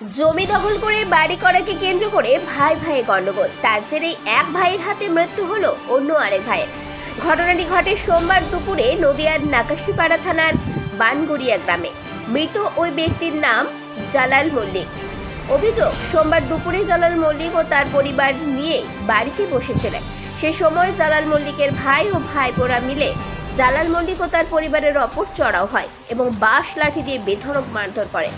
জমি দখল করে বাড়ি করাকে কেন্দ্র করে ভাই ভাই গন্ডগোল। তার জেরেই এক ভাইয়ের হাতে মৃত্যু হলো অন্য আরেক ভাইয়ের। ঘটনাটি ঘটে সোমবার দুপুরে নদিয়ার নাকাশিপাড়া থানার বানগড়িয়া গ্রামে। মৃত ওই ব্যক্তির নাম জালাল মল্লিক। অভিযোগ, সোমবার দুপুরে জালাল মল্লিক ও তার পরিবার নিয়ে বাড়িতে বসেছিলেন। সে সময় জালাল মল্লিকের ভাই ও ভাইপোরা মিলে জালাল মল্লিক ও তার পরিবারের ওপর চড়াও হয় এবং বাঁশ লাঠি দিয়ে বেধড়ক মারধর করে।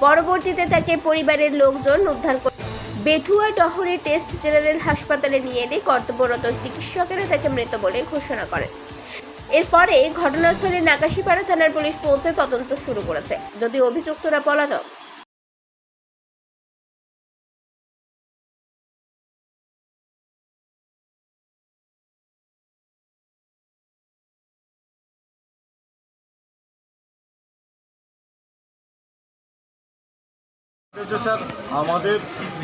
পরবর্তীতে তাকে পরিবারের লোকজন উদ্ধার করে বেথুয়া ডহরে টেস্ট জেনারেল হাসপাতালে নিয়ে এলে কর্তব্যরত চিকিৎসকেরা তাকে মৃত বলে ঘোষণা করেন। এরপরে ঘটনাস্থলে নাকাশিপাড়া থানার পুলিশ পৌঁছে তদন্ত শুরু করেছে, যদিও অভিযুক্তরা পলাতক। স্যার, আমাদের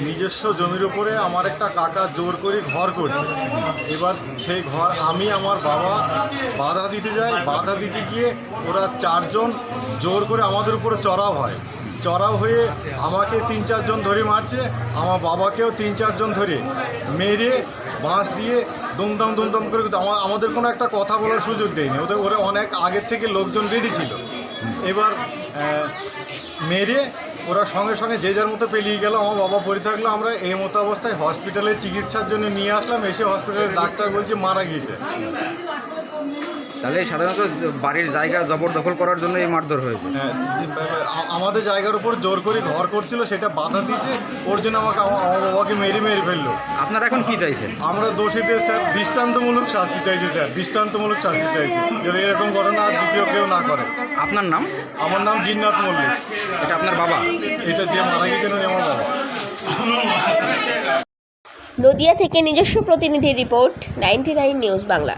নিজস্ব জমির উপরে আমার একটা কাকা জোর করে ঘর করছে। এবার সেই ঘর আমি আমার বাবা বাধা দিতে যাই। বাধা দিতে গিয়ে ওরা চারজন জোর করে আমাদের উপরে চড়াও হয়। চড়াও হয়ে আমাকে 3-4 জন ধরে মারছে, আমার বাবাকেও 3-4 জন ধরে মেরে বাঁশ দিয়ে দুমদাম করে আমাদের কোনো একটা কথা বলার সুযোগ দেয়নি। ওরা অনেক আগের থেকে লোকজন রেডি ছিল। এবার মেরে ওরা সঙ্গে সঙ্গে যে যার মতো পেলিয়ে গেল। আমার বাবা পড়ে থাকলো। আমরা এই মতো অবস্থায় হসপিটালে চিকিৎসার জন্য নিয়ে আসলাম। এসে হসপিটালের ডাক্তার বলছে মারা গিয়েছে। তাহলে সাধারণত বাড়ির জায়গা জবরদখল করার জন্য এই মারধর হয়েছে। আমাদের জায়গার উপর জোর করে ঘর করছিল, সেটা বাধা দিয়েছে। ওর জন্য আমার বাবাকে মেরে ফেললো। আপনারা এখন কি চাইছেন? আমরা দোষীদের স্যার দৃষ্টান্তমূলক শাস্তি চাইছি। স্যার দৃষ্টান্তমূলক শাস্তি চাইছি, যেন এরকম ঘটনা আর দ্বিতীয় কেউ না করে। আপনার নাম? আমার নাম জিন্নাত মল্লিক। এটা আপনার বাবা? এটা যে মারা গিয়েছেন আমার বাবা। নদিয়া থেকে নিজস্ব প্রতিনিধি রিপোর্ট, 99 নিউজ বাংলা।